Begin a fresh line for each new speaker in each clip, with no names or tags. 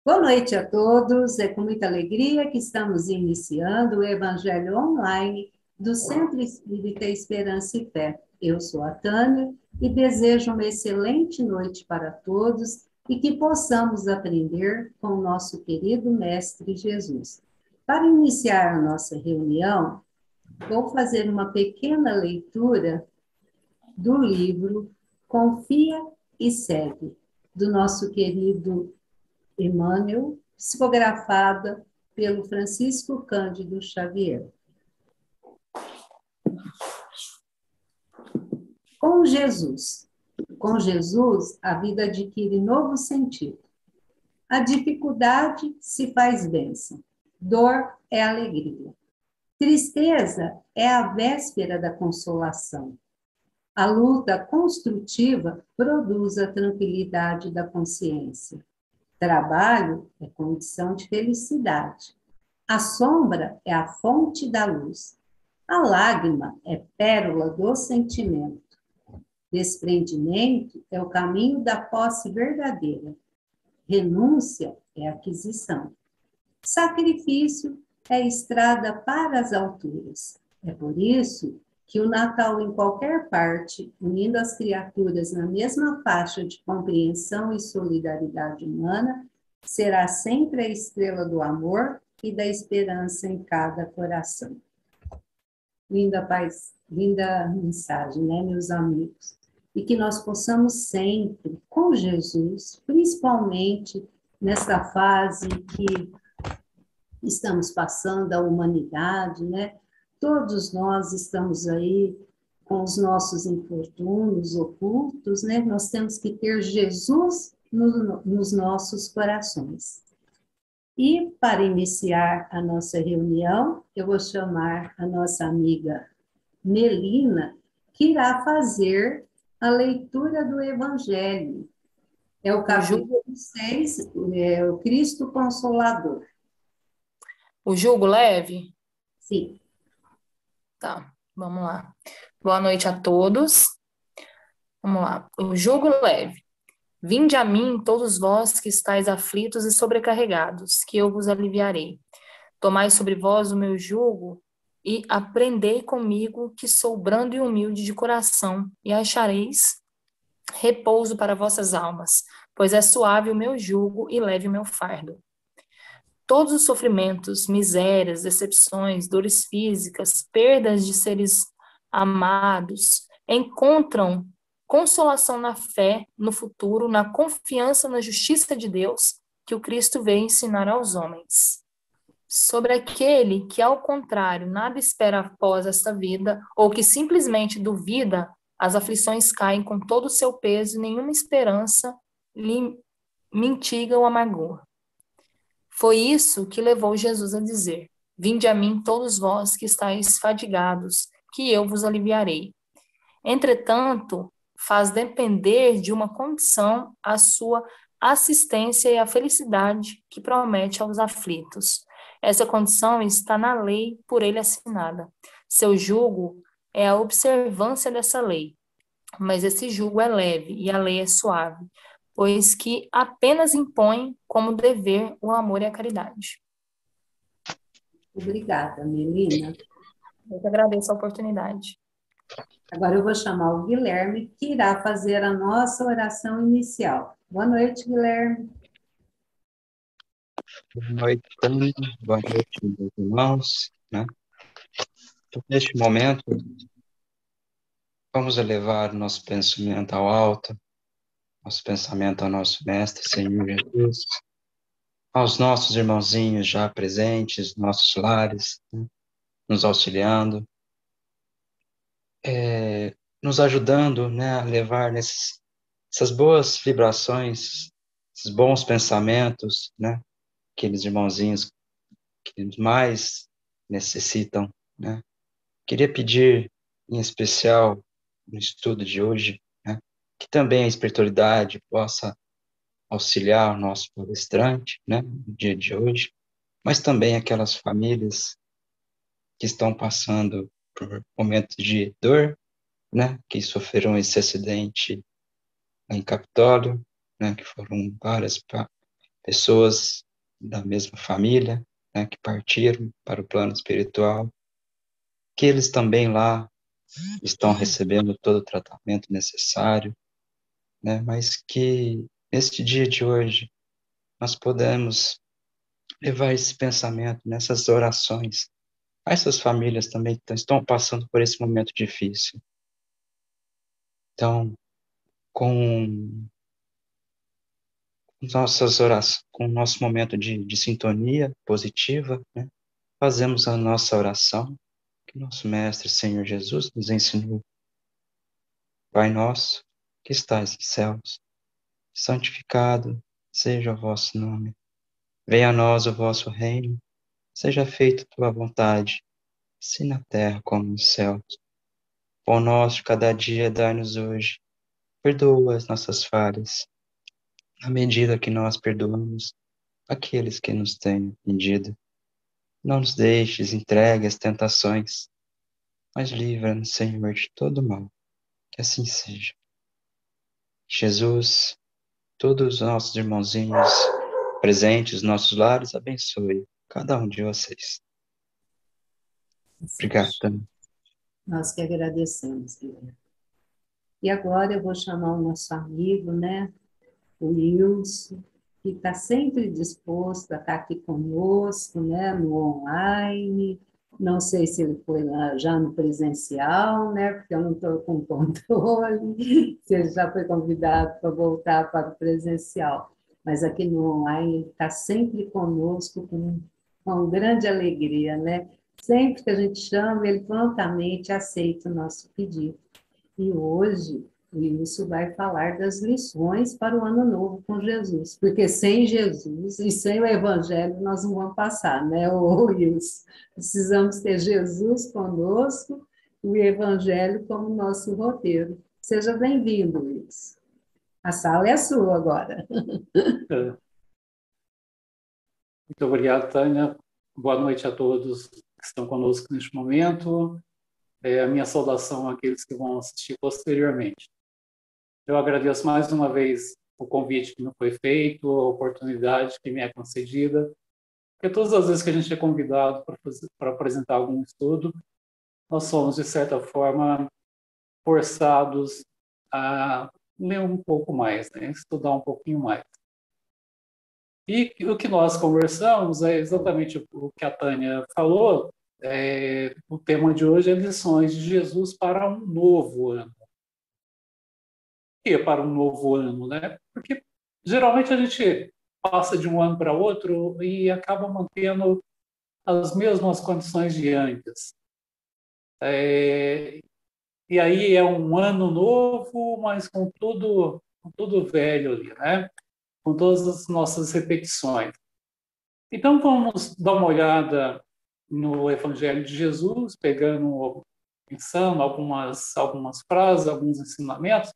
Boa noite a todos. É com muita alegria que estamos iniciando o Evangelho Online do Centro Espírita Esperança e Fé. Eu sou a Tânia e desejo uma excelente noite para todos e que possamos aprender com o nosso querido Mestre Jesus. Para iniciar a nossa reunião, vou fazer uma pequena leitura do livro Confia e Segue, do nosso querido Emmanuel, psicografada pelo Francisco Cândido Xavier. Com Jesus. Com Jesus, a vida adquire novo sentido. A dificuldade se faz bênção. Dor é alegria. Tristeza é a véspera da consolação. A luta construtiva produz a tranquilidade da consciência. Trabalho é condição de felicidade. A sombra é a fonte da luz. A lágrima é pérola do sentimento. Desprendimento é o caminho da posse verdadeira. Renúncia é aquisição. Sacrifício é estrada para as alturas. É por isso que o Natal em qualquer parte, unindo as criaturas na mesma faixa de compreensão e solidariedade humana, será sempre a estrela do amor e da esperança em cada coração. Linda paz, linda mensagem, né, meus amigos? E que nós possamos sempre, com Jesus, principalmente nessa fase que estamos passando, a humanidade, né? Todos nós estamos aí com os nossos infortúnios ocultos, né? Nós temos que ter Jesus nos nossos corações. E para iniciar a nossa reunião, eu vou chamar a nossa amiga Melina, que irá fazer a leitura do Evangelho. É o capítulo 6, é o Cristo Consolador.
O jugo leve?
Sim.
Tá, vamos lá. Boa noite a todos. Vamos lá. O jugo leve. Vinde a mim, todos vós que estáis aflitos e sobrecarregados, que eu vos aliviarei. Tomai sobre vós o meu jugo e aprendei comigo, que sou brando e humilde de coração, e achareis repouso para vossas almas, pois é suave o meu jugo e leve o meu fardo. Todos os sofrimentos, misérias, decepções, dores físicas, perdas de seres amados, encontram consolação na fé, no futuro, na confiança na justiça de Deus, que o Cristo veio ensinar aos homens. Sobre aquele que, ao contrário, nada espera após esta vida, ou que simplesmente duvida, as aflições caem com todo o seu peso e nenhuma esperança lhe mitiga o amargor. Foi isso que levou Jesus a dizer: Vinde a mim todos vós que estáis fadigados, que eu vos aliviarei. Entretanto, faz depender de uma condição a sua assistência e a felicidade que promete aos aflitos. Essa condição está na lei por ele assinada. Seu jugo é a observância dessa lei, mas esse jugo é leve e a lei é suave, pois que apenas impõe como dever o amor e a caridade.
Obrigada, Melina.
Eu que agradeço a oportunidade.
Agora eu vou chamar o Guilherme, que irá fazer a nossa oração inicial. Boa noite, Guilherme.
Boa noite, Tânia. Boa noite, meus irmãos, né? Então, neste momento, vamos elevar nosso pensamento ao alto, nosso pensamento ao nosso Mestre, Senhor Jesus, aos nossos irmãozinhos já presentes, nossos lares, né? Nos auxiliando, nos ajudando, né, a levar essas boas vibrações, esses bons pensamentos, né? Aqueles irmãozinhos que mais necessitam, né? Queria pedir, em especial, no estudo de hoje, né, que também a espiritualidade possa auxiliar o nosso palestrante, né, no dia de hoje, mas também aquelas famílias que estão passando por momentos de dor, né, que sofreram esse acidente em Capitólio, né, que foram várias pessoas da mesma família, né, que partiram para o plano espiritual, que eles também lá estão recebendo todo o tratamento necessário, né, mas que neste dia de hoje nós podemos levar esse pensamento nessas orações a essas famílias também que estão passando por esse momento difícil. Então, com nossas orações, com o nosso momento de sintonia positiva, né, fazemos a nossa oração que nosso Mestre Senhor Jesus nos ensinou. Pai nosso, que estais nos céus, santificado seja o vosso nome. Venha a nós o vosso reino, seja feita a tua vontade, assim na terra como nos céus. Pão nosso de cada dia dai-nos hoje, perdoa as nossas falhas, na medida que nós perdoamos aqueles que nos têm ofendido. Não nos deixes entregue às tentações, mas livra-nos, Senhor, de todo mal. Que assim seja. Jesus, todos os nossos irmãozinhos presentes nos nossos lares, abençoe cada um de vocês. Obrigado também.
Nós que agradecemos, Guilherme. E agora eu vou chamar o nosso amigo, né, o Wilson, que está sempre disposto a estar aqui conosco, né, no online. Não sei se ele foi lá já no presencial, né, porque eu não estou com controle, se ele já foi convidado para voltar para o presencial. Mas aqui no online ele está sempre conosco com grande alegria, né? Sempre que a gente chama, ele prontamente aceita o nosso pedido. E hoje, o Wilson vai falar das lições para o ano novo com Jesus, porque sem Jesus e sem o Evangelho nós não vamos passar, né, Wilson? Precisamos ter Jesus conosco e o Evangelho como nosso roteiro. Seja bem-vindo, Wilson. A sala é sua agora.
Muito obrigado, Tânia. Boa noite a todos que estão conosco neste momento. A minha saudação àqueles que vão assistir posteriormente. Eu agradeço mais uma vez o convite que me foi feito, a oportunidade que me é concedida, porque todas as vezes que a gente é convidado para apresentar algum estudo, nós somos, de certa forma, forçados a ler um pouco mais, né? Estudar um pouquinho mais. E o que nós conversamos é exatamente o que a Tânia falou. O tema de hoje é lições de Jesus para um novo ano. E para um novo ano, né? Porque geralmente a gente passa de um ano para outro e acaba mantendo as mesmas condições de antes. E aí é um ano novo, mas com tudo velho ali, né? Com todas as nossas repetições. Então vamos dar uma olhada no Evangelho de Jesus, pensando algumas frases, alguns ensinamentos,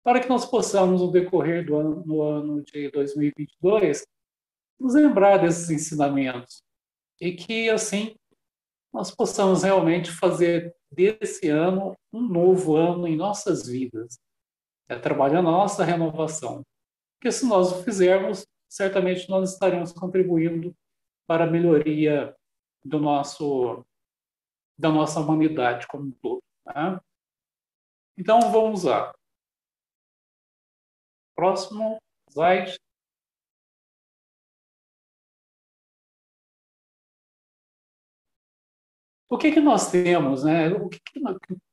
para que nós possamos, no decorrer no ano de 2022, nos lembrar desses ensinamentos e que, assim, nós possamos realmente fazer desse ano um novo ano em nossas vidas, trabalhando a nossa renovação. Porque se nós o fizermos, certamente nós estaremos contribuindo para a melhoria da nossa humanidade como um todo. Tá? Então, vamos lá. Próximo slide. O que nós temos, né? O que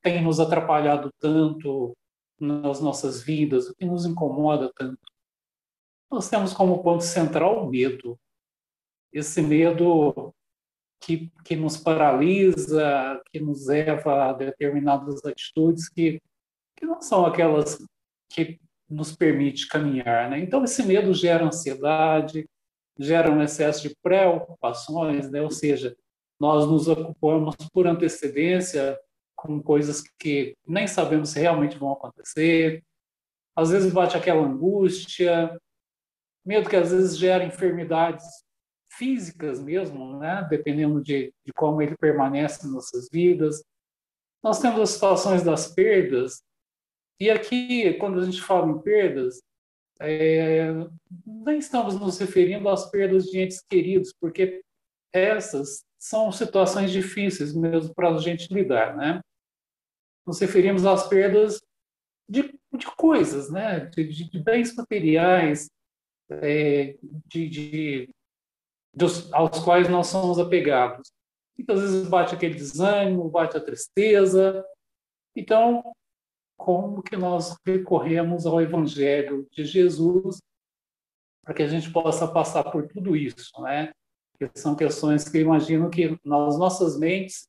tem nos atrapalhado tanto nas nossas vidas? O que nos incomoda tanto? Nós temos como ponto central o medo. Esse medo que nos paralisa, que nos leva a determinadas atitudes que não são aquelas que nos permite caminhar, né? Então, esse medo gera ansiedade, gera um excesso de preocupações, né? Ou seja, nós nos ocupamos por antecedência com coisas que nem sabemos se realmente vão acontecer. Às vezes bate aquela angústia, medo que às vezes gera enfermidades físicas mesmo, né? Dependendo de como ele permanece em nossas vidas. Nós temos as situações das perdas, e aqui, quando a gente fala em perdas, nem estamos nos referindo às perdas de entes queridos, porque essas são situações difíceis mesmo para a gente lidar, né? Nos referimos às perdas de coisas, né? De bens materiais, de, de, aos quais nós somos apegados. Muitas vezes bate aquele desânimo, bate a tristeza. Então, como que nós recorremos ao Evangelho de Jesus para que a gente possa passar por tudo isso, né? Que são questões que eu imagino que nas nossas mentes,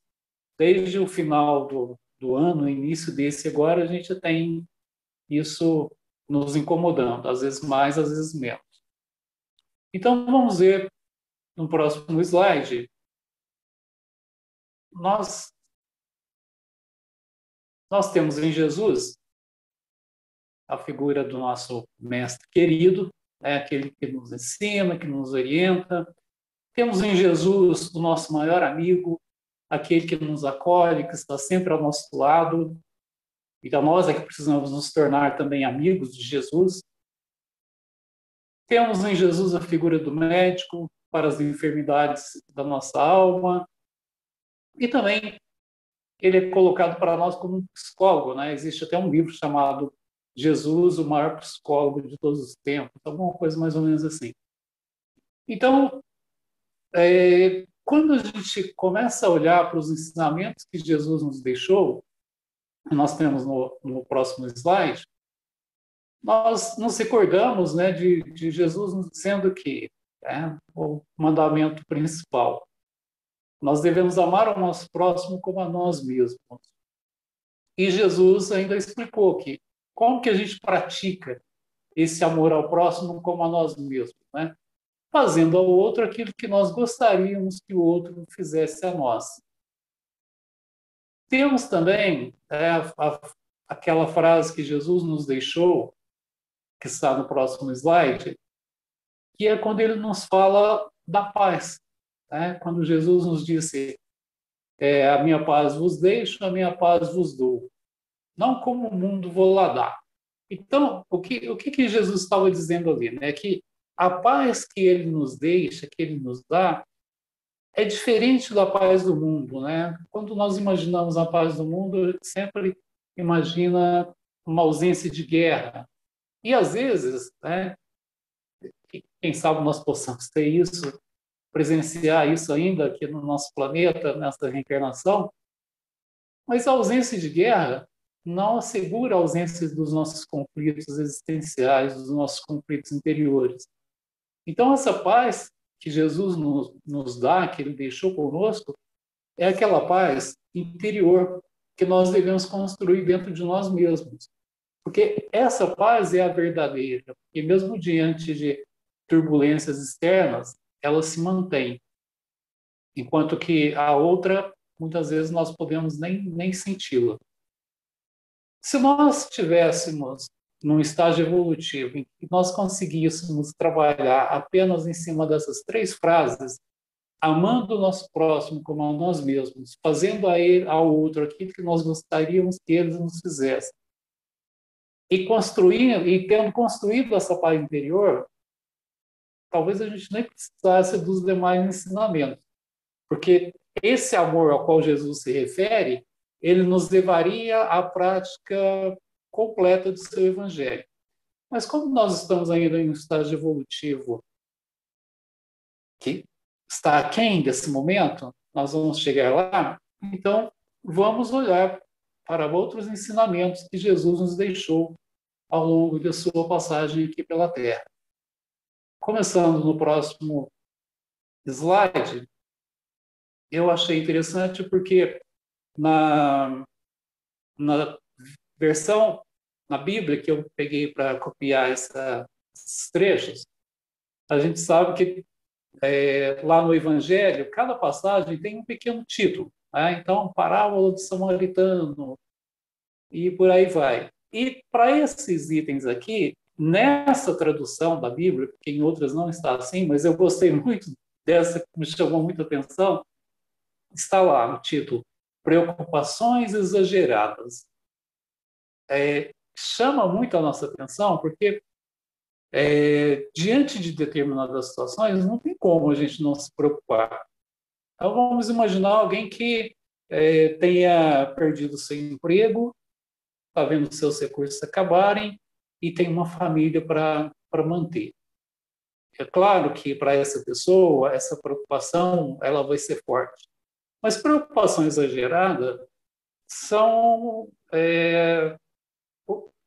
desde o final do ano, início desse agora, a gente tem isso nos incomodando, às vezes mais, às vezes menos. Então, vamos ver no próximo slide. Nós temos em Jesus a figura do nosso mestre querido, aquele que nos ensina, que nos orienta. Temos em Jesus o nosso maior amigo, aquele que nos acolhe, que está sempre ao nosso lado. Então, nós é que precisamos nos tornar também amigos de Jesus. Temos em Jesus a figura do médico para as enfermidades da nossa alma. E também ele é colocado para nós como um psicólogo, né? Existe até um livro chamado Jesus, o maior psicólogo de todos os tempos, alguma coisa mais ou menos assim. Então, quando a gente começa a olhar para os ensinamentos que Jesus nos deixou, nós temos no próximo slide, nós nos recordamos, né, de Jesus nos dizendo que o mandamento principal, nós devemos amar o nosso próximo como a nós mesmos. E Jesus ainda explicou que como que a gente pratica esse amor ao próximo como a nós mesmos, né? Fazendo ao outro aquilo que nós gostaríamos que o outro fizesse a nós. Temos também aquela frase que Jesus nos deixou, que está no próximo slide, que é quando ele nos fala da paz. Né? Quando Jesus nos disse, a minha paz vos deixo, a minha paz vos dou. Não como o mundo vou lá dar. Então, o que Jesus estava dizendo ali? Né? Que a paz que ele nos deixa, que ele nos dá, é diferente da paz do mundo. Né? Quando nós imaginamos a paz do mundo, a gente sempre imagina uma ausência de guerra. E, às vezes, né, quem sabe nós possamos ter isso, presenciar isso ainda aqui no nosso planeta, nessa reencarnação, mas a ausência de guerra não assegura a ausência dos nossos conflitos existenciais, dos nossos conflitos interiores. Então, essa paz que Jesus nos dá, que ele deixou conosco, é aquela paz interior que nós devemos construir dentro de nós mesmos. Porque essa paz é a verdadeira, e mesmo diante de turbulências externas, ela se mantém. Enquanto que a outra, muitas vezes, nós podemos nem senti-la. Se nós estivéssemos num estágio evolutivo em que nós conseguíssemos trabalhar apenas em cima dessas 3 frases, amando o nosso próximo como a nós mesmos, fazendo a ele, ao outro aquilo que nós gostaríamos que eles nos fizessem, e tendo construído essa paz interior, talvez a gente nem precisasse dos demais ensinamentos, porque esse amor ao qual Jesus se refere, ele nos levaria à prática completa do seu evangelho. Mas como nós estamos ainda em um estágio evolutivo que está aquém desse momento, nós vamos chegar lá, então vamos olhar para outros ensinamentos que Jesus nos deixou ao longo da sua passagem aqui pela Terra. Começando no próximo slide, eu achei interessante porque na versão, na Bíblia que eu peguei para copiar esses trechos, a gente sabe que lá no Evangelho, cada passagem tem um pequeno título. Né? Então, parábola do samaritano, e por aí vai. E para esses itens aqui, nessa tradução da Bíblia, porque em outras não está assim, mas eu gostei muito dessa, que me chamou muita atenção, está lá no título, Preocupações Exageradas. Chama muito a nossa atenção, porque diante de determinadas situações, não tem como a gente não se preocupar. Então, vamos imaginar alguém que tenha perdido seu emprego, está vendo seus recursos acabarem e tem uma família para manter. É claro que para essa pessoa, essa preocupação ela vai ser forte. Mas preocupação exagerada são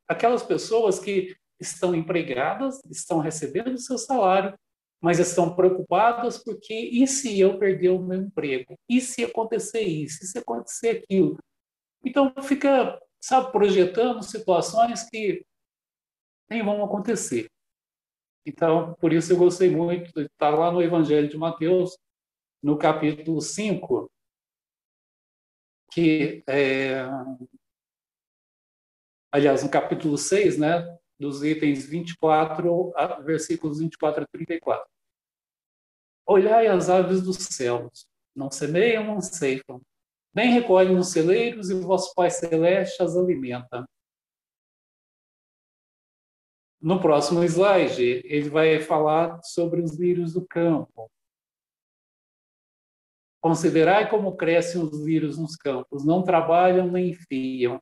aquelas pessoas que estão empregadas, estão recebendo seu salário, mas estão preocupadas porque e se eu perder o meu emprego? E se acontecer isso? E se acontecer aquilo? Então fica, sabe, projetando situações que nem vão acontecer. Então, por isso eu gostei muito de estar lá no Evangelho de Mateus, no capítulo 5, que aliás, no capítulo 6, né, dos itens 24, versículos 24 a 34. Olhai as aves dos céus, não semeiam, não ceifam, nem recolhem nos celeiros, e o vosso Pai Celeste as alimenta. No próximo slide, ele vai falar sobre os lírios do campo. Considerai como crescem os lírios nos campos, não trabalham nem fiam.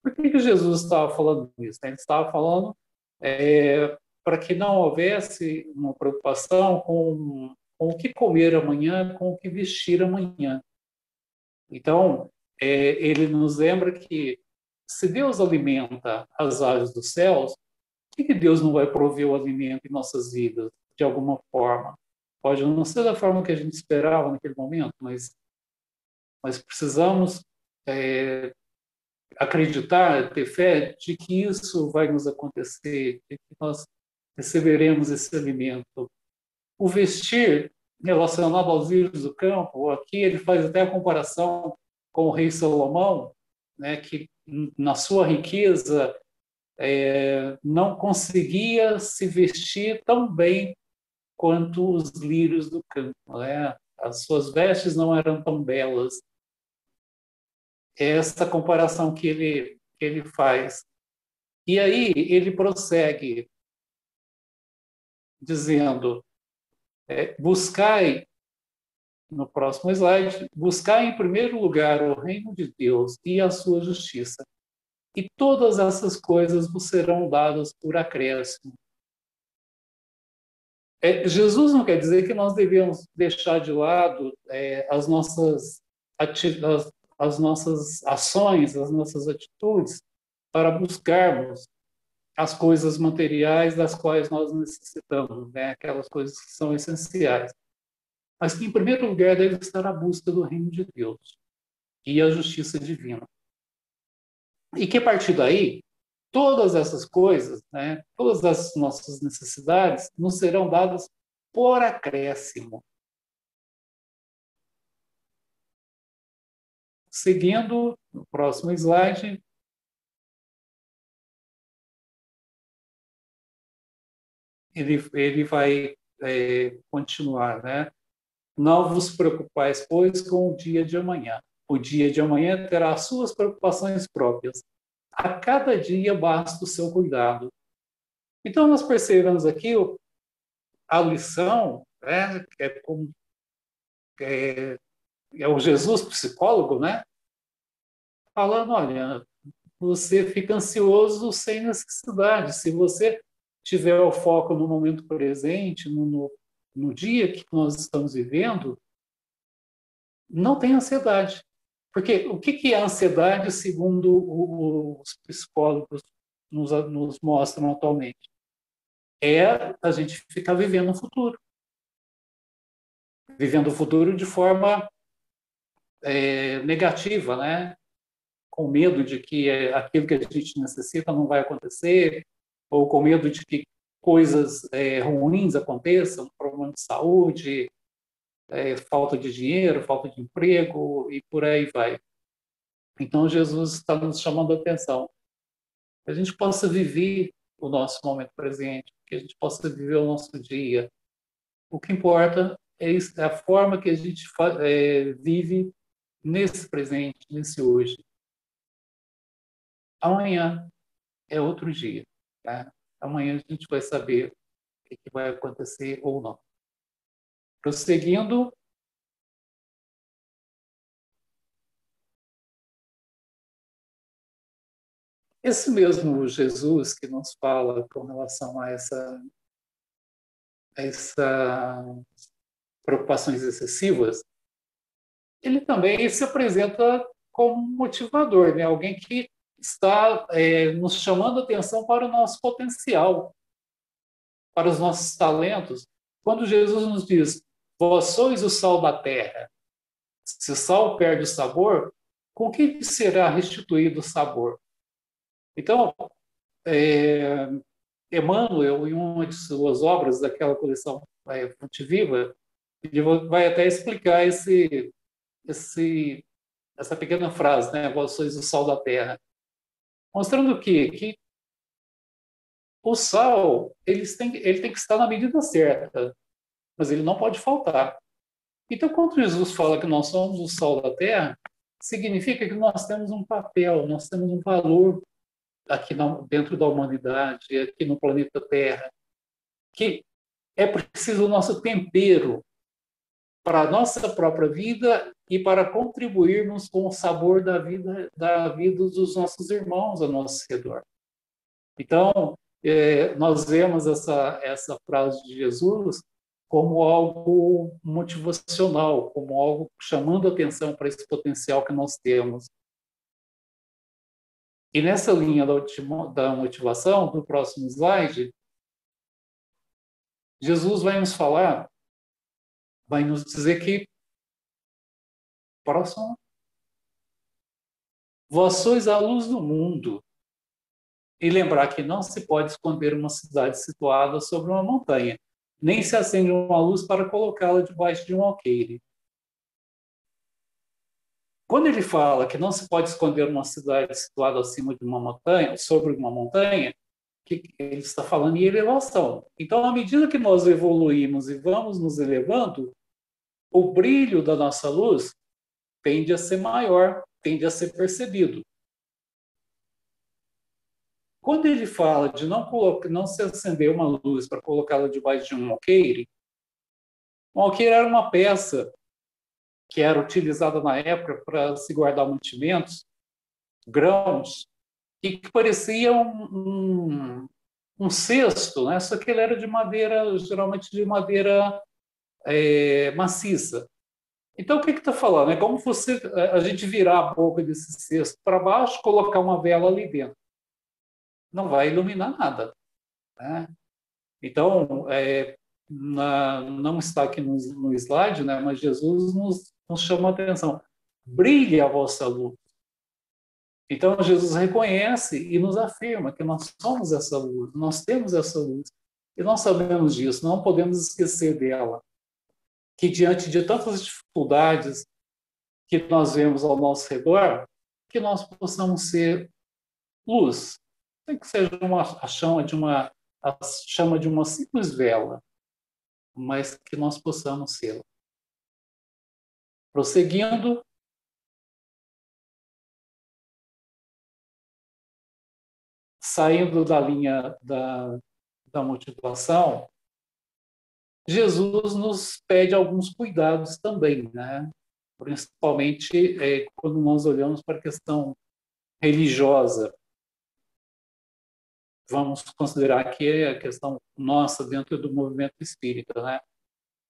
Por que Jesus estava falando isso? Ele estava falando para que não houvesse uma preocupação com o que comer amanhã, com o que vestir amanhã. Então, ele nos lembra que se Deus alimenta as aves dos céus, por que Deus não vai prover o alimento em nossas vidas de alguma forma? Pode não ser da forma que a gente esperava naquele momento, mas precisamos acreditar, ter fé de que isso vai nos acontecer, de que nós receberemos esse alimento. O vestir, relacionado aos lírios do campo, aqui ele faz até a comparação com o rei Salomão, né, que na sua riqueza não conseguia se vestir tão bem quanto os lírios do campo, né? As suas vestes não eram tão belas. É essa comparação que ele faz. E aí ele prossegue dizendo, buscai, no próximo slide, buscai em primeiro lugar o reino de Deus e a sua justiça, e todas essas coisas vos serão dadas por acréscimo. Jesus não quer dizer que nós devemos deixar de lado as nossas ações, as nossas atitudes, para buscarmos as coisas materiais das quais nós necessitamos, né? Aquelas coisas que são essenciais. Mas que, em primeiro lugar, deve estar a busca do reino de Deus e a justiça divina. E que, a partir daí, todas essas coisas, né, todas as nossas necessidades, nos serão dadas por acréscimo. Seguindo, no próximo slide, ele vai continuar, né? Não vos preocupais, pois, com o dia de amanhã. O dia de amanhã terá as suas preocupações próprias. A cada dia basta o seu cuidado. Então, nós percebemos aqui a lição, né, é o Jesus psicólogo, né? Falando, olha, você fica ansioso sem necessidade. Se você tiver o foco no momento presente, no dia que nós estamos vivendo, não tem ansiedade. Porque o que é ansiedade, segundo os psicólogos nos mostram atualmente? É a gente ficar vivendo o futuro. Vivendo o futuro de forma negativa, né? Com medo de que aquilo que a gente necessita não vai acontecer, ou com medo de que coisas ruins aconteçam, problema de saúde, falta de dinheiro, falta de emprego, e por aí vai. Então, Jesus está nos chamando a atenção. Que a gente possa viver o nosso momento presente, que a gente possa viver o nosso dia. O que importa é a forma que a gente vive nesse presente, nesse hoje. Amanhã é outro dia. Tá? Amanhã a gente vai saber o que vai acontecer ou não. Prosseguindo, esse mesmo Jesus que nos fala com relação a essa preocupações excessivas, ele também se apresenta como motivador, né? Alguém que está nos chamando a atenção para o nosso potencial, para os nossos talentos. Quando Jesus nos diz, vós sois o sal da terra, se o sal perde o sabor, com que será restituído o sabor? Então, Emmanuel, em uma de suas obras, daquela coleção Fonte Viva, ele vai até explicar essa pequena frase, né? Vós sois o sal da terra. Mostrando que o sal ele tem que estar na medida certa, mas ele não pode faltar. Então, quando Jesus fala que nós somos o sal da terra, significa que nós temos um papel, nós temos um valor aqui dentro da humanidade, aqui no planeta Terra, que é preciso o nosso tempero para a nossa própria vida e para contribuirmos com o sabor da vida dos nossos irmãos ao nosso redor. Então, nós vemos essa frase de Jesus como algo motivacional, como algo chamando atenção para esse potencial que nós temos. E nessa linha da motivação, no próximo slide, Jesus vai nos falar, vai nos dizer que, próximo, vós sois a luz do mundo. E lembrar que não se pode esconder uma cidade situada sobre uma montanha, nem se acende uma luz para colocá-la debaixo de um alqueire. Quando ele fala que não se pode esconder uma cidade situada acima de uma montanha, sobre uma montanha, que ele está falando em elevação. Então, à medida que nós evoluímos e vamos nos elevando, o brilho da nossa luz tende a ser maior, tende a ser percebido. Quando ele fala de não se acender uma luz para colocá-la debaixo de um alqueire era uma peça que era utilizada na época para se guardar mantimentos, grãos, e que parecia um cesto, né? Só que ele era de madeira, geralmente de madeira maciça. Então, o que está falando? É como a gente virar a boca desse cesto para baixo, colocar uma vela ali dentro. Não vai iluminar nada, né? Então, não está aqui no slide, né? Mas Jesus nos chama a atenção. Brilhe a vossa luz. Então, Jesus reconhece e nos afirma que nós somos essa luz, nós temos essa luz. E nós sabemos disso, não podemos esquecer dela. Que diante de tantas dificuldades que nós vemos ao nosso redor, que nós possamos ser luz. Nem que seja a chama de uma simples vela, mas que nós possamos ser. Prosseguindo, saindo da linha da motivação, Jesus nos pede alguns cuidados também, né? Principalmente quando nós olhamos para a questão religiosa. Vamos considerar que é a questão nossa dentro do movimento espírita, né?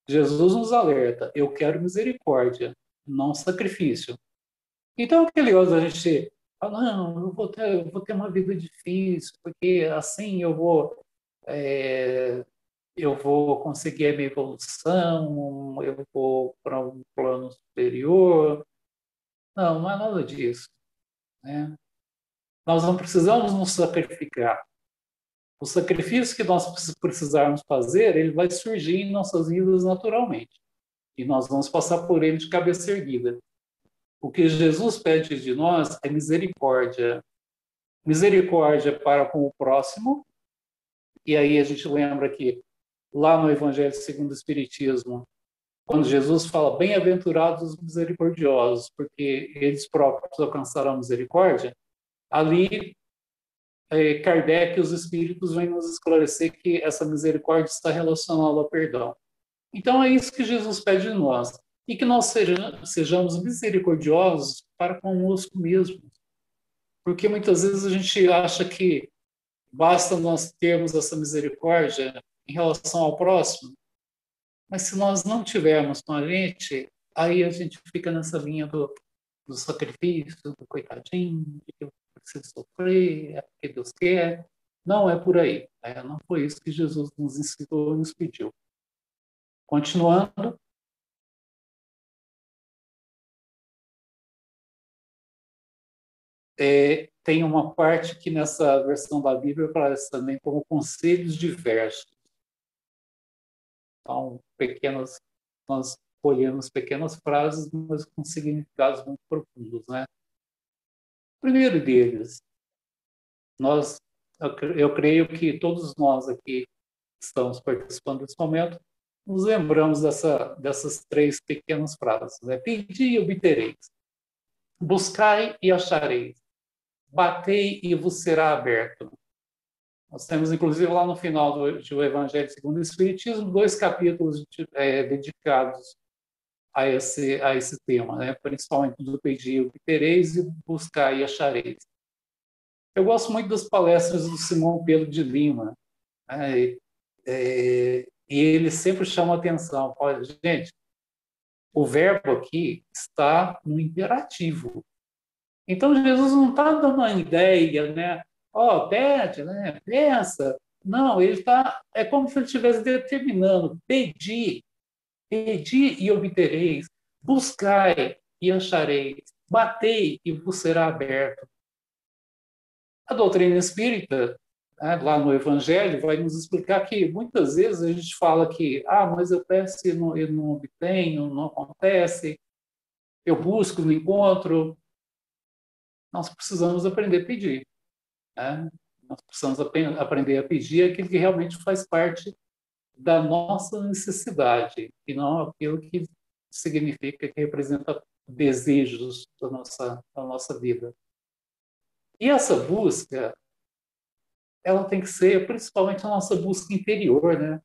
Jesus nos alerta, eu quero misericórdia, não sacrifício. Então, aquele negócio da gente fala, não, eu vou ter uma vida difícil, porque assim eu vou conseguir a minha evolução, eu vou para um plano superior. Não é nada disso, né? Nós não precisamos nos sacrificar. O sacrifício que nós precisarmos fazer, ele vai surgir em nossas vidas naturalmente. E nós vamos passar por ele de cabeça erguida. O que Jesus pede de nós é misericórdia. Misericórdia para com o próximo. E aí a gente lembra que lá no Evangelho segundo o Espiritismo, quando Jesus fala bem-aventurados os misericordiosos, porque eles próprios alcançarão misericórdia, ali Kardec e os espíritos vêm nos esclarecer que essa misericórdia está relacionada ao perdão. Então, é isso que Jesus pede de nós. E que nós sejamos misericordiosos para conosco mesmos. Porque muitas vezes a gente acha que basta nós termos essa misericórdia em relação ao próximo, mas se nós não tivermos com a gente, aí a gente fica nessa linha do sacrifício, do coitadinho, de que eu preciso sofrer, é porque Deus quer. Não é por aí. Não foi isso que Jesus nos ensinou e nos pediu. Continuando. Tem uma parte que nessa versão da Bíblia aparece também como conselhos diversos. Então, nós escolhemos pequenas frases, mas com significados muito profundos, né? O primeiro deles, eu creio que todos nós aqui que estamos participando desse momento nos lembramos dessas 3 pequenas frases, né? Pedi e obtereis, buscai e achareis, batei e vos será aberto. Nós temos, inclusive, lá no final do Evangelho segundo o Espiritismo, 2 capítulos dedicados a esse tema, né? Principalmente do pedir e obtereis e buscar e achareis. Eu gosto muito das palestras do Simão Pedro de Lima, né? E ele sempre chama atenção. Olha, gente, o verbo aqui está no imperativo. Então, Jesus não está dando uma ideia, né? Pede, né? Pensa. Não, ele está... É como se ele estivesse determinando. Pedi e obtereis. Buscai e achareis. Batei e vos será aberto. A doutrina espírita, né, lá no Evangelho, vai nos explicar que muitas vezes a gente fala que mas eu peço e não obtenho, não acontece. Eu busco, não encontro. Nós precisamos aprender a pedir. Né? Nós precisamos aprender a pedir aquilo que realmente faz parte da nossa necessidade e não aquilo que significa, que representa desejos da nossa vida. E essa busca, ela tem que ser principalmente a nossa busca interior, né?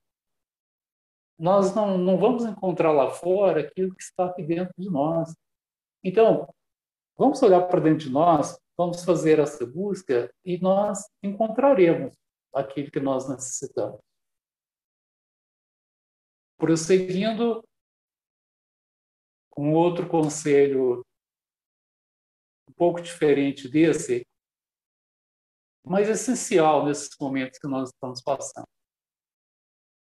Nós não vamos encontrar lá fora aquilo que está aqui dentro de nós. Então, vamos olhar para dentro de nós, vamos fazer essa busca e nós encontraremos aquilo que nós necessitamos. Prosseguindo, um outro conselho um pouco diferente desse, mas essencial nesses momentos que nós estamos passando.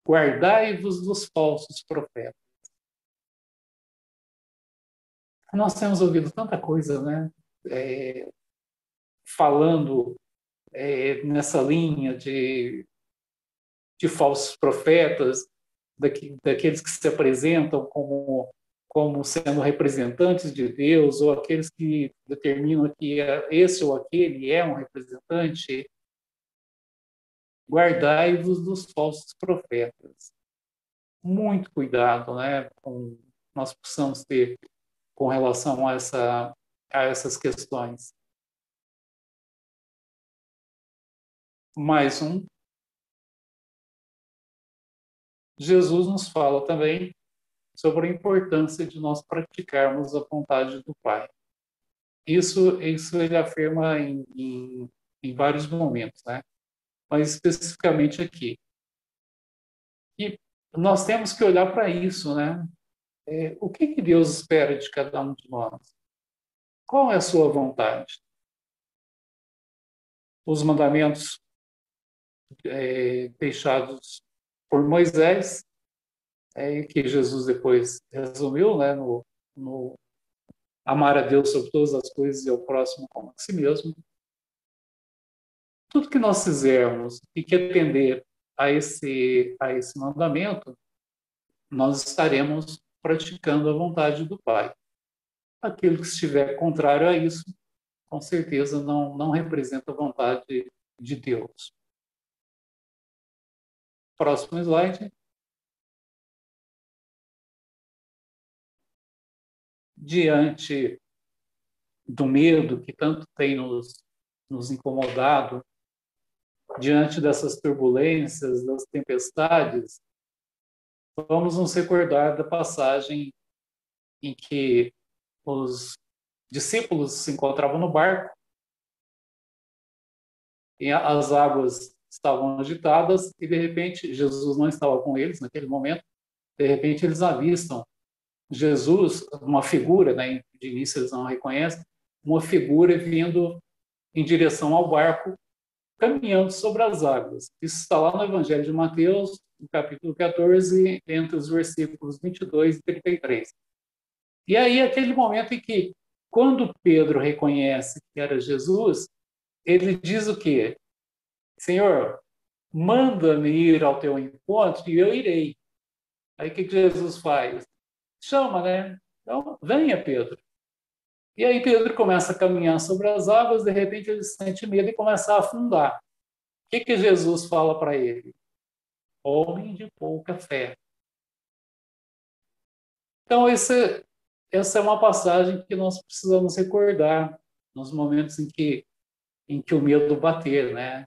Guardai-vos dos falsos profetas. Nós temos ouvido tanta coisa, né? Falando nessa linha de falsos profetas, daqueles que se apresentam como sendo representantes de Deus, ou aqueles que determinam que esse ou aquele é um representante. Guardai-vos dos falsos profetas. Muito cuidado, né, nós possamos ter com relação a essas questões. Mais um. Jesus nos fala também sobre a importância de nós praticarmos a vontade do Pai. Isso ele afirma em vários momentos, né? Mas especificamente aqui. E nós temos que olhar para isso, né? O que Deus espera de cada um de nós? Qual é a sua vontade? Os mandamentos deixados por Moisés, que Jesus depois resumiu, né, no amar a Deus sobre todas as coisas e ao próximo como a si mesmo. Tudo que nós fizermos e que atender a esse mandamento, nós estaremos praticando a vontade do Pai. Aquilo que estiver contrário a isso, com certeza não representa a vontade de Deus. Próximo slide. Diante do medo que tanto tem nos incomodado, diante dessas turbulências, das tempestades, vamos nos recordar da passagem em que os discípulos se encontravam no barco e as águas estavam agitadas e, de repente, Jesus não estava com eles naquele momento. De repente, eles avistam Jesus, uma figura, né, de início eles não reconhecem, uma figura vindo em direção ao barco, caminhando sobre as águas. Isso está lá no Evangelho de Mateus, no capítulo 14, entre os versículos 22 e 33. E aí, aquele momento em que, quando Pedro reconhece que era Jesus, ele diz o quê? Senhor, manda-me ir ao teu encontro e eu irei. Aí o que Jesus faz? Chama, né? Então, venha, Pedro. E aí Pedro começa a caminhar sobre as águas, de repente ele sente medo e começa a afundar. O que Jesus fala para ele? Homem de pouca fé. Então, essa é uma passagem que nós precisamos recordar nos momentos em que o medo bater, né?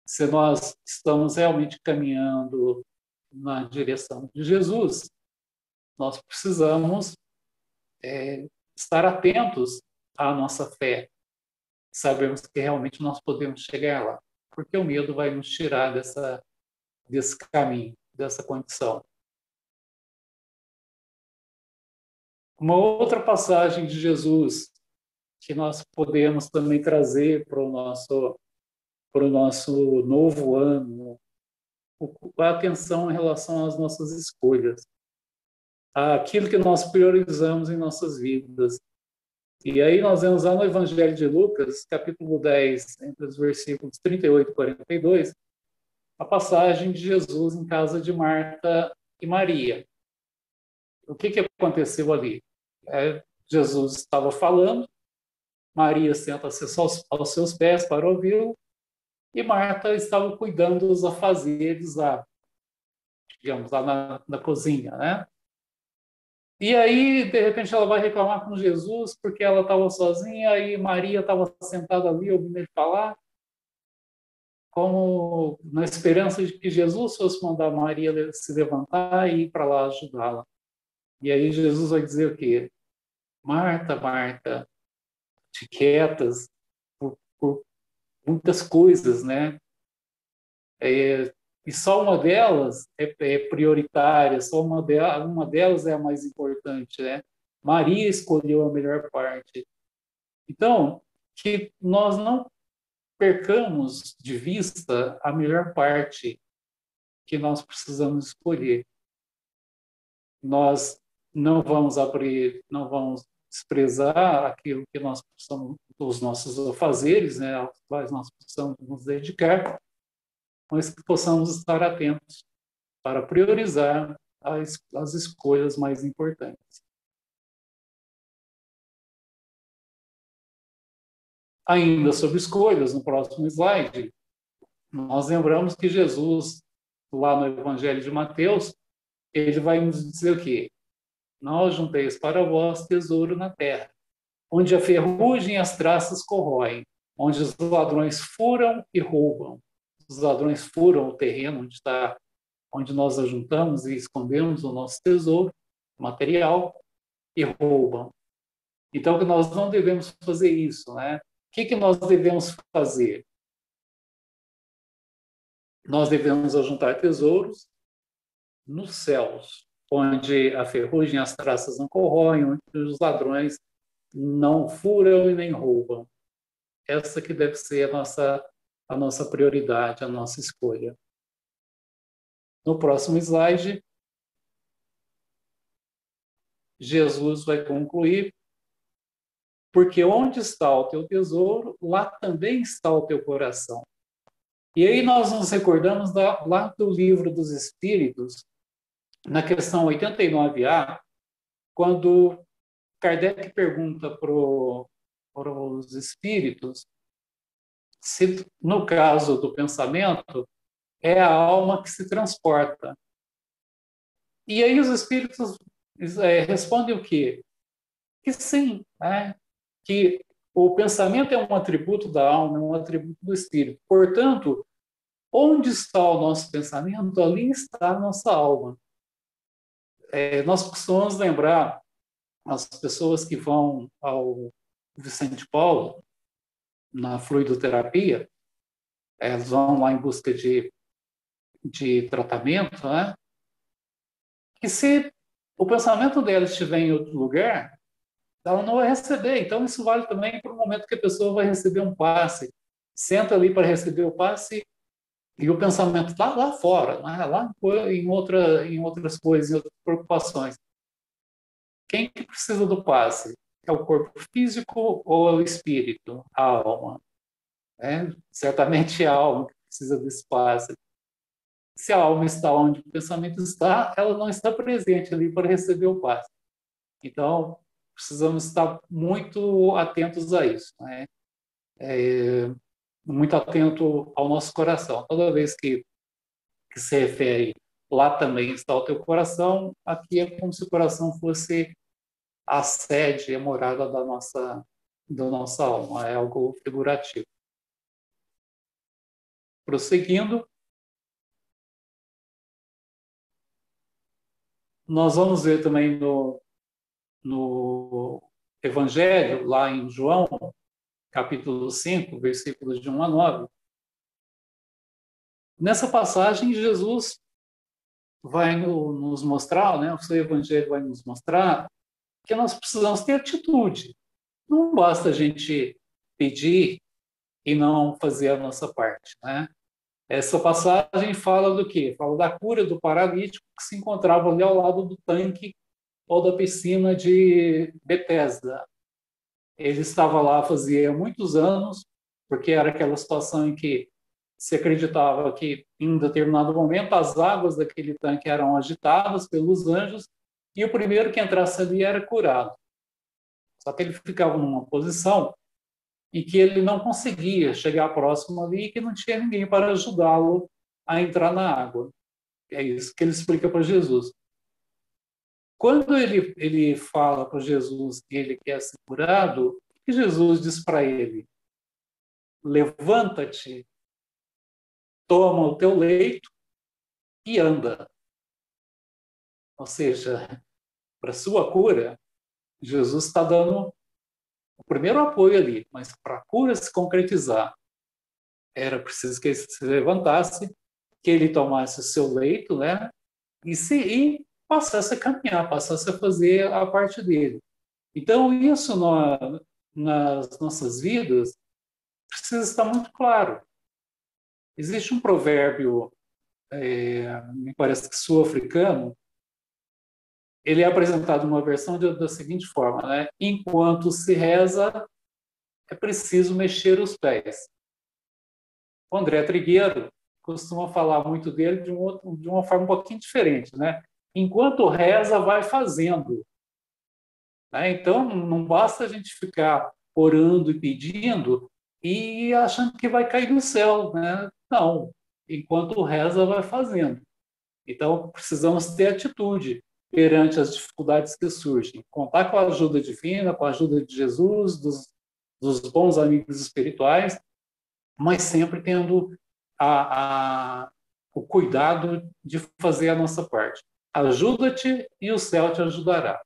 Se nós estamos realmente caminhando na direção de Jesus, nós precisamos estar atentos à nossa fé. Sabemos que realmente nós podemos chegar lá, porque o medo vai nos tirar desse caminho, dessa condição. Uma outra passagem de Jesus que nós podemos também trazer para o nosso novo ano, a atenção em relação às nossas escolhas, aquilo que nós priorizamos em nossas vidas. E aí nós vemos lá no Evangelho de Lucas, capítulo 10, entre os versículos 38 e 42, a passagem de Jesus em casa de Marta e Maria. O que aconteceu ali? Jesus estava falando, Maria senta-se aos seus pés para ouvi-lo, e Marta estava cuidando dos afazeres lá, digamos, lá na cozinha, né? E aí, de repente, ela vai reclamar com Jesus porque ela estava sozinha e Maria estava sentada ali ouvindo ele falar, como na esperança de que Jesus fosse mandar Maria se levantar e ir para lá ajudá-la. E aí Jesus vai dizer o quê? Marta, Marta, te quietas por muitas coisas, né? E só uma delas é prioritária, só uma delas é a mais importante, né? Maria escolheu a melhor parte. Então, que nós não percamos de vista a melhor parte que nós precisamos escolher. Nós não vamos desprezar aquilo que nós precisamos, os nossos afazeres, né, aos quais nós precisamos nos dedicar, mas que possamos estar atentos para priorizar as escolhas mais importantes. Ainda sobre escolhas, no próximo slide, nós lembramos que Jesus, lá no Evangelho de Mateus, ele vai nos dizer o quê? Não junteis para vós tesouro na terra, onde a ferrugem e as traças corroem, onde os ladrões furam e roubam. Os ladrões furam o terreno onde nós ajuntamos e escondemos o nosso tesouro material e roubam. Então, que nós não devemos fazer isso, né? O que nós devemos fazer? Nós devemos ajuntar tesouros nos céus, onde a ferrugem e as traças não corroem, onde os ladrões não furam e nem roubam. Essa que deve ser a nossa prioridade, a nossa escolha. No próximo slide, Jesus vai concluir, porque onde está o teu tesouro, lá também está o teu coração. E aí nós nos recordamos lá do Livro dos Espíritos, na questão 89A, quando Kardec pergunta para os espíritos se, no caso do pensamento, é a alma que se transporta. E aí os espíritos respondem o quê? Que sim, né? Que O pensamento é um atributo da alma, é um atributo do espírito. Portanto, onde está o nosso pensamento, ali está a nossa alma. Nós costumamos lembrar as pessoas que vão ao Vicente Paulo, na fluidoterapia, elas vão lá em busca de tratamento, né? E se o pensamento dela estiver em outro lugar, ela não vai receber. Então, isso vale também para o momento que a pessoa vai receber um passe. Senta ali para receber o passe e o pensamento está lá fora, né? Lá em outras coisas, em outras preocupações. Quem que precisa do passe? É o corpo físico ou é o espírito, a alma? Certamente é a alma que precisa desse passe. Se a alma está onde o pensamento está, ela não está presente ali para receber o passe. Então, precisamos estar muito atentos a isso, né? Muito atento ao nosso coração. Toda vez que se refere lá também está o teu coração, aqui é como se o coração fosse a sede, a morada da nossa alma. É algo figurativo. Prosseguindo, nós vamos ver também no Evangelho, lá em João, capítulo 5, versículos de 1 a 9. Nessa passagem, Jesus vai nos mostrar, né, o seu Evangelho vai nos mostrar que nós precisamos ter atitude. Não basta a gente pedir e não fazer a nossa parte, né? Essa passagem fala do quê? Fala da cura do paralítico que se encontrava ali ao lado do tanque ou da piscina de Betesda. Ele estava lá fazia muitos anos, porque era aquela situação em que se acreditava que, em um determinado momento, as águas daquele tanque eram agitadas pelos anjos e o primeiro que entrasse ali era curado. Só que ele ficava numa posição em que ele não conseguia chegar próximo ali e que não tinha ninguém para ajudá-lo a entrar na água. É isso que ele explica para Jesus. Quando ele fala para Jesus que ele quer ser curado, o que Jesus diz para ele? Levanta-te, toma o teu leito e anda. Ou seja, para sua cura, Jesus está dando o primeiro apoio ali, mas para a cura se concretizar, era preciso que ele se levantasse, que ele tomasse o seu leito, né? E passasse a caminhar, passasse a fazer a parte dele. Então, isso nas nossas vidas precisa estar muito claro. Existe um provérbio, me parece que sul-africano, ele é apresentado numa versão da seguinte forma, né? Enquanto se reza, é preciso mexer os pés. O André Trigueiro costuma falar muito dele de uma forma um pouquinho diferente, né? Enquanto reza, vai fazendo. Né? Então, não basta a gente ficar orando e pedindo e achando que vai cair do céu, né? Não. Enquanto reza, vai fazendo. Então, precisamos ter atitude perante as dificuldades que surgem. Contar com a ajuda divina, com a ajuda de Jesus, dos bons amigos espirituais, mas sempre tendo o cuidado de fazer a nossa parte. Ajuda-te e o céu te ajudará.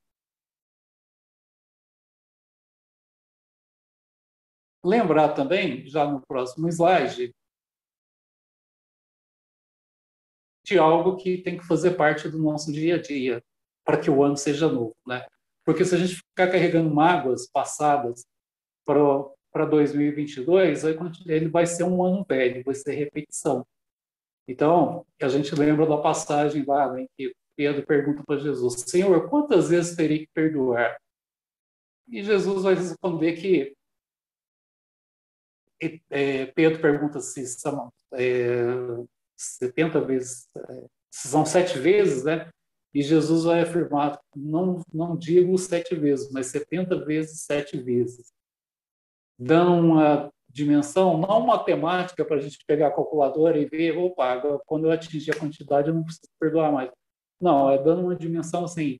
Lembrar também, já no próximo slide, de algo que tem que fazer parte do nosso dia a dia, para que o ano seja novo, né? Porque se a gente ficar carregando mágoas passadas para 2022, ele vai ser um ano velho, vai ser repetição. Então, a gente lembra da passagem lá, né, em que Pedro pergunta para Jesus: Senhor, quantas vezes terei que perdoar? E Jesus vai responder que Pedro pergunta se são 70 vezes, se são 7 vezes, né? E Jesus vai afirmar: não digo 7 vezes, mas 70 vezes 7 vezes. Dando uma dimensão, não matemática para a gente pegar a calculadora e ver, opa, agora, quando eu atingir a quantidade eu não preciso perdoar mais. Não, é dando uma dimensão assim,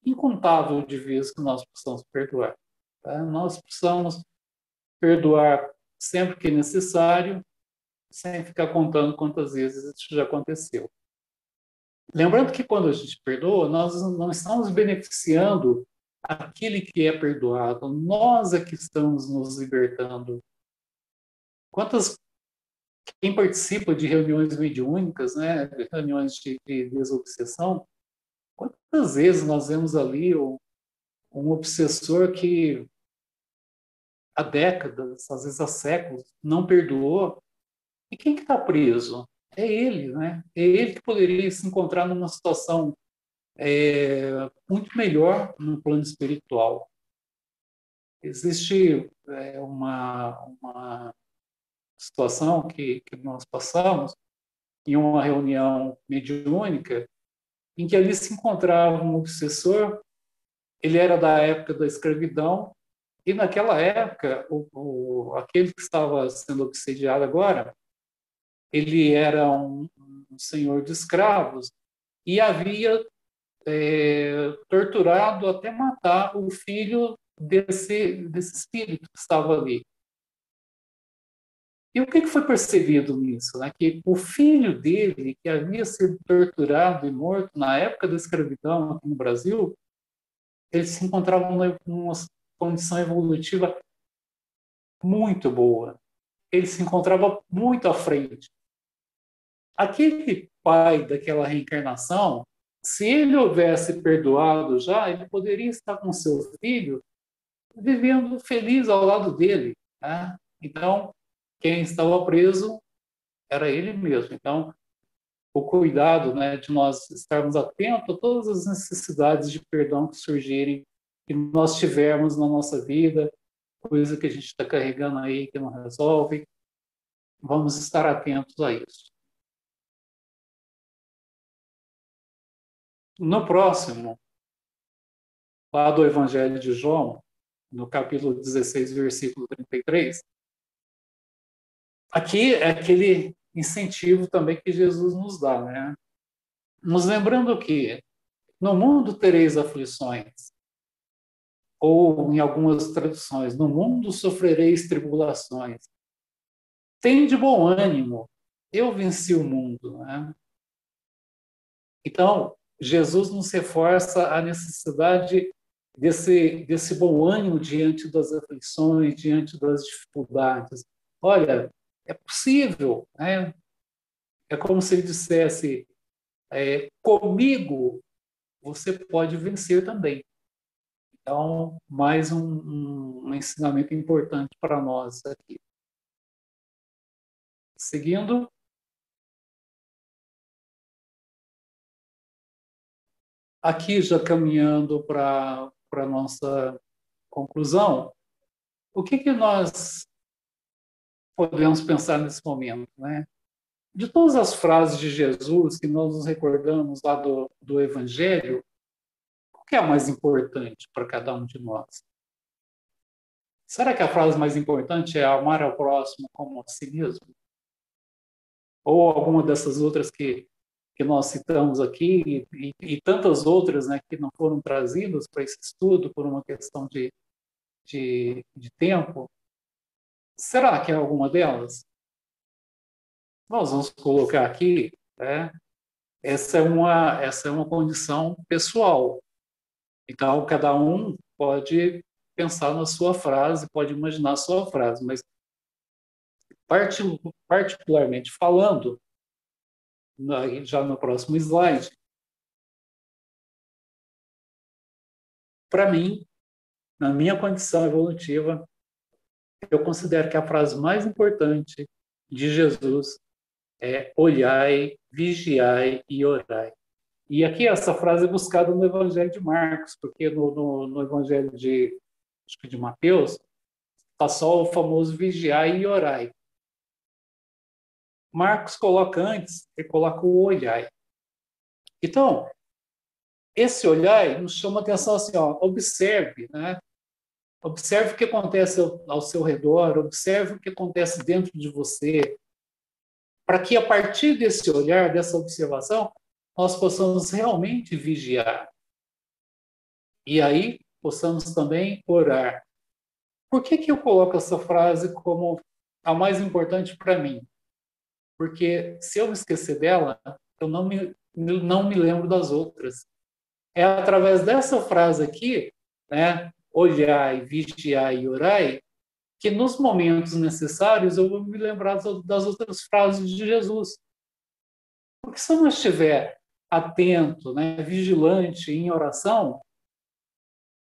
incontável de vezes que nós precisamos perdoar. Tá? Nós precisamos perdoar sempre que necessário, sem ficar contando quantas vezes isso já aconteceu. Lembrando que quando a gente perdoa, nós não estamos beneficiando aquele que é perdoado, nós é que estamos nos libertando. Quem participa de reuniões mediúnicas, né, reuniões de desobsessão, quantas vezes nós vemos ali um obsessor que há décadas, às vezes há séculos, não perdoou, e quem que está preso? É ele, né? É ele que poderia se encontrar numa situação muito melhor no plano espiritual. Existe uma situação que nós passamos em uma reunião mediúnica em que ali se encontrava um obsessor. Ele era da época da escravidão e naquela época aquele que estava sendo obsediado agora, ele era um senhor de escravos e havia torturado até matar o filho desse espírito que estava ali. E o que foi percebido nisso? Né? Que o filho dele, que havia sido torturado e morto na época da escravidão aqui no Brasil, ele se encontrava numa condição evolutiva muito boa. Ele se encontrava muito à frente. Aquele pai daquela reencarnação, se ele houvesse perdoado já, ele poderia estar com seu filho vivendo feliz ao lado dele. Né? Então, quem estava preso era ele mesmo. Então, o cuidado, né, de nós estarmos atentos a todas as necessidades de perdão que surgirem, que nós tivermos na nossa vida, coisa que a gente está carregando aí que não resolve, vamos estar atentos a isso. No próximo, lá do Evangelho de João, no capítulo 16, versículo 33, aqui é aquele incentivo também que Jesus nos dá, né? Nos lembrando que no mundo tereis aflições, ou em algumas traduções, no mundo sofrereis tribulações. Tende bom ânimo, eu venci o mundo. Né? Então, Jesus nos reforça a necessidade desse bom ânimo diante das aflições, diante das dificuldades. Olha, é possível, né? É como se ele dissesse, comigo você pode vencer também. Então, mais um ensinamento importante para nós aqui. Seguindo. Aqui, já caminhando para a nossa conclusão, o que nós podemos pensar nesse momento? Né? De todas as frases de Jesus que nós nos recordamos lá do Evangelho, o que é a mais importante para cada um de nós? Será que a frase mais importante é amar ao próximo como a si mesmo? Ou alguma dessas outras que nós citamos aqui e tantas outras, né, que não foram trazidas para esse estudo por uma questão de tempo? Será que é alguma delas? Nós vamos colocar aqui, né? Essa é uma condição pessoal. Então, cada um pode pensar na sua frase, pode imaginar a sua frase, mas particularmente falando, já no próximo slide, para mim, na minha condição evolutiva, eu considero que a frase mais importante de Jesus é olhai, vigiai e orai. E aqui essa frase é buscada no Evangelho de Marcos, porque no Evangelho de Mateus está só o famoso vigiai e orai. Marcos coloca antes, ele coloca o olhai. Então, esse olhai nos chama a atenção assim, ó, observe, né? Observe o que acontece ao seu redor, observe o que acontece dentro de você, para que a partir desse olhar, dessa observação, nós possamos realmente vigiar. E aí possamos também orar. Por que eu coloco essa frase como a mais importante para mim? Porque se eu me esquecer dela, eu não me lembro das outras. É através dessa frase aqui, né, olhai, vigiai e orai, que nos momentos necessários eu vou me lembrar das outras frases de Jesus. Porque se eu não estiver atento, né, vigilante em oração,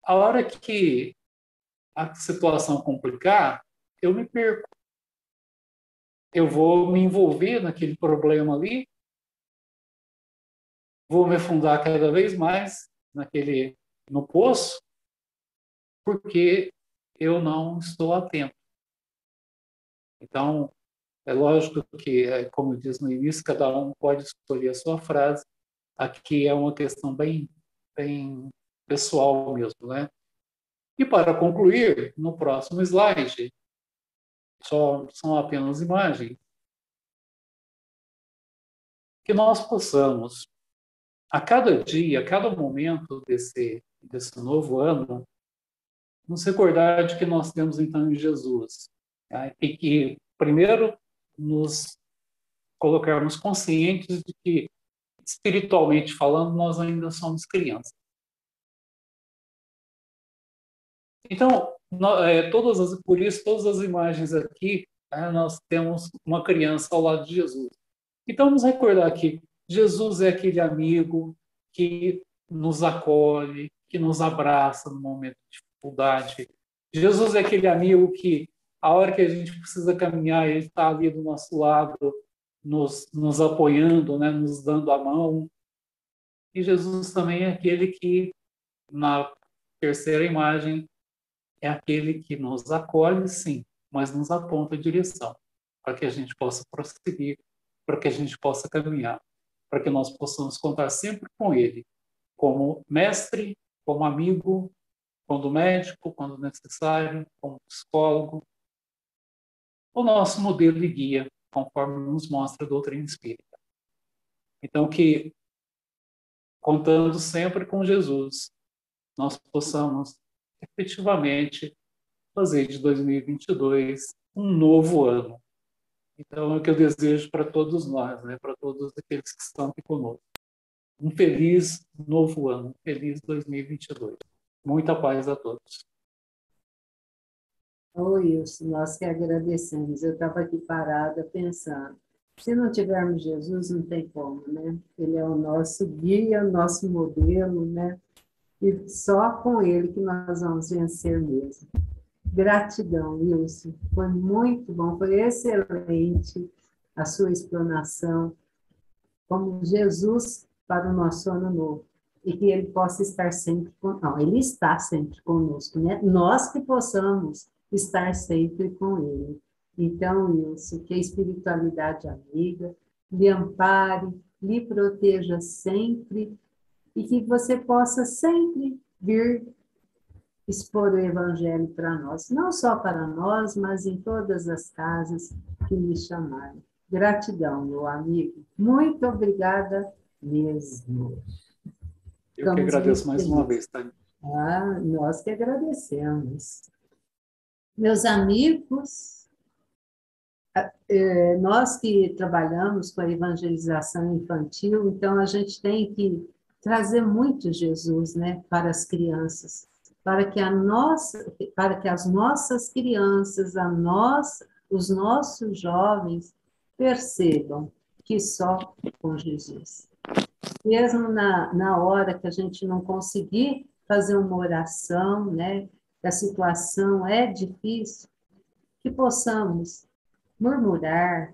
a hora que a situação complicar, eu me perco. Eu vou me envolver naquele problema ali, vou me afundar cada vez mais no poço, porque eu não estou atento. Então, é lógico que, como diz no início, cada um pode escolher a sua frase. Aqui é uma questão bem, bem pessoal mesmo, né? E para concluir, no próximo slide, são apenas imagens, que nós possamos, a cada dia, a cada momento desse novo ano, nos recordar de que nós temos então em Jesus. Tá? E que, primeiro, nos colocarmos conscientes de que, espiritualmente falando, nós ainda somos crianças. Então, por isso, todas as imagens aqui, né, nós temos uma criança ao lado de Jesus. Então, vamos recordar que Jesus é aquele amigo que nos acolhe, que nos abraça no momento de dificuldade. Jesus é aquele amigo que, a hora que a gente precisa caminhar, ele está ali do nosso lado, nos apoiando, né, nos dando a mão. E Jesus também é aquele que, na terceira imagem, é aquele que nos acolhe, sim, mas nos aponta a direção, para que a gente possa prosseguir, para que a gente possa caminhar, para que nós possamos contar sempre com ele, como mestre, como amigo, quando médico, quando necessário, como psicólogo, o nosso modelo de guia, conforme nos mostra a doutrina espírita. Então, que, contando sempre com Jesus, nós possamos efetivamente fazer de 2022 um novo ano. Então, é o que eu desejo para todos nós, né? Para todos aqueles que estão aqui conosco. Um feliz novo ano, um feliz 2022. Muita paz a todos.
Oi, Wilson, nós que agradecemos. Eu estava aqui parada pensando, se não tivermos Jesus, não tem como, né? Ele é o nosso guia, o nosso modelo, né? E só com ele que nós vamos vencer mesmo. Gratidão, Wilson. Foi muito bom, foi excelente a sua explanação como Jesus para o nosso ano novo. E que ele possa estar sempre conosco. Não, ele está sempre conosco, né? Nós que possamos estar sempre com ele. Então, Wilson, que a espiritualidade amiga lhe ampare, lhe proteja sempre e que você possa sempre vir expor o Evangelho para nós, não só para nós, mas em todas as casas que me chamaram. Gratidão, meu amigo. Muito obrigada mesmo.
Eu que agradeço mais uma vez, Tânia.
Nós que agradecemos. Meus amigos, nós que trabalhamos com a evangelização infantil, então a gente tem que trazer muito Jesus, né, para as crianças, para que as nossas crianças, os nossos jovens percebam que só com Jesus. Mesmo na hora que a gente não conseguir fazer uma oração, né, que a situação é difícil, que possamos murmurar,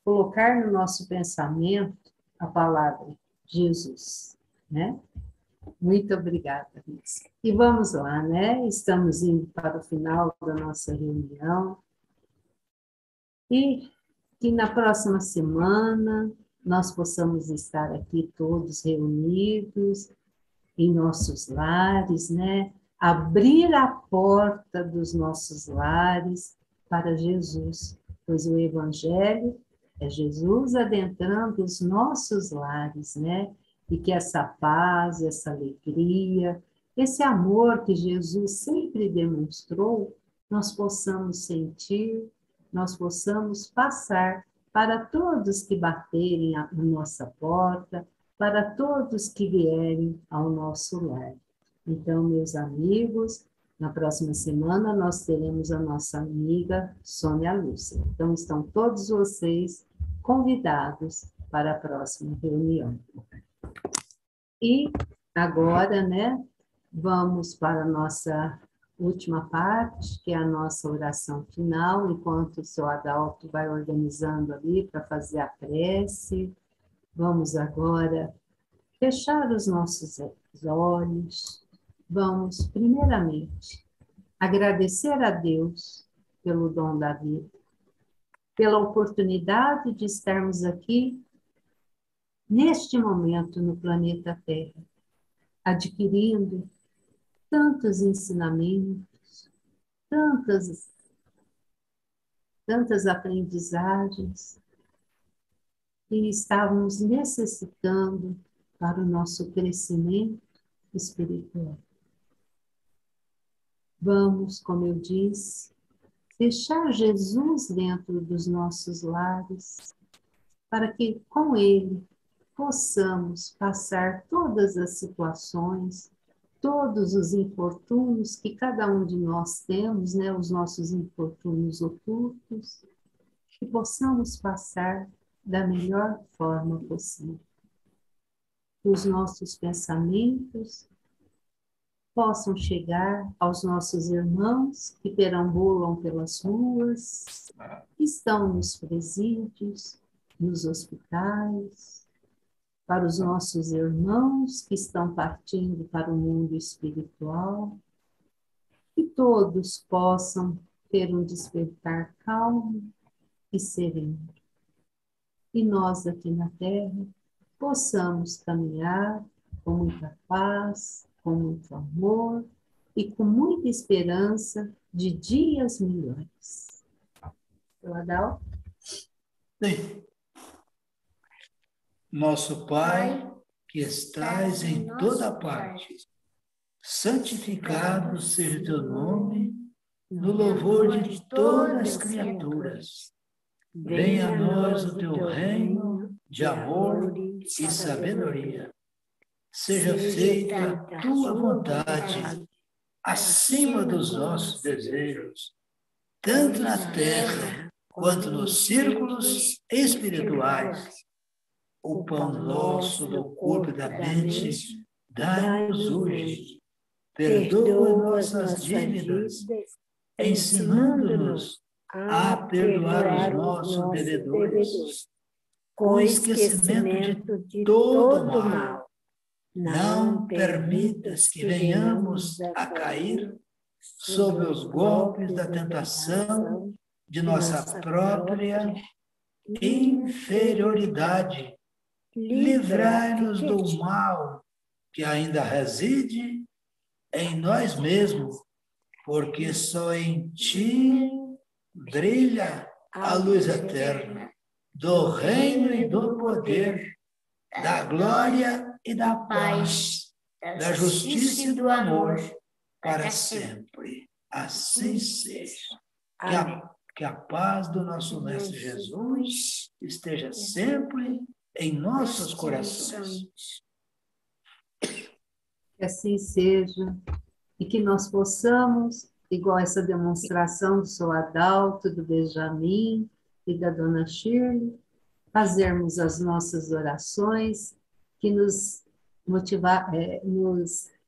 colocar no nosso pensamento a palavra Jesus, né? Muito obrigada, Luiz. E vamos lá, né? Estamos indo para o final da nossa reunião. E que na próxima semana nós possamos estar aqui todos reunidos em nossos lares, né? Abrir a porta dos nossos lares para Jesus, pois o Evangelho é Jesus adentrando os nossos lares, né? E que essa paz, essa alegria, esse amor que Jesus sempre demonstrou, nós possamos sentir, nós possamos passar para todos que baterem a nossa porta, para todos que vierem ao nosso lar. Então, meus amigos, na próxima semana nós teremos a nossa amiga Sônia Lúcia. Então, estão todos vocês convidados para a próxima reunião. E agora, né, vamos para a nossa última parte, que é a nossa oração final, enquanto o seu Adalto vai organizando ali para fazer a prece. Vamos agora fechar os nossos olhos. Vamos, primeiramente, agradecer a Deus pelo dom da vida, pela oportunidade de estarmos aqui, neste momento, no planeta Terra, adquirindo tantos ensinamentos, tantas aprendizagens que estávamos necessitando para o nosso crescimento espiritual. Vamos, como eu disse, deixar Jesus dentro dos nossos lares, para que com Ele possamos passar todas as situações, todos os infortúnios que cada um de nós temos, né, os nossos infortúnios ocultos, que possamos passar da melhor forma possível. Os nossos pensamentos possam chegar aos nossos irmãos que perambulam pelas ruas, que estão nos presídios, nos hospitais, para os nossos irmãos que estão partindo para o mundo espiritual, que todos possam ter um despertar calmo e sereno. E nós aqui na Terra possamos caminhar com muita paz, com muito amor e com muita esperança de dias melhores. Seu Adalto?
Sim. Nosso Pai, que estais em toda parte, santificado seja teu nome, no louvor de todas as criaturas. Venha a nós o teu reino de amor e sabedoria. Seja feita a tua vontade, acima dos nossos desejos, tanto na terra quanto nos círculos espirituais. O pão nosso do corpo e da mente, dai-nos hoje. Perdoa nossas dívidas, ensinando-nos a perdoar os nossos devedores, com esquecimento de todo mal. Não permitas que venhamos a cair sob os golpes da tentação de nossa própria inferioridade. Livrai-nos do mal que ainda reside em nós mesmos, porque só em ti brilha a luz eterna do reino e do poder, da glória e da paz, da justiça e do amor, para sempre. Assim seja. Que a paz do nosso Mestre Jesus esteja sempre em nossos corações.
Que assim seja, e que nós possamos, igual essa demonstração do seu Adalto, do Benjamin e da Dona Shirley, fazermos as nossas orações que nos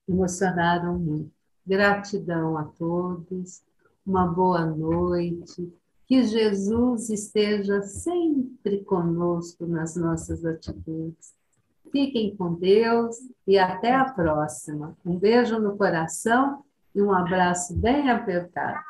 emocionaram muito. Gratidão a todos, uma boa noite, que Jesus esteja sempre conosco nas nossas atitudes. Fiquem com Deus e até a próxima. Um beijo no coração e um abraço bem apertado.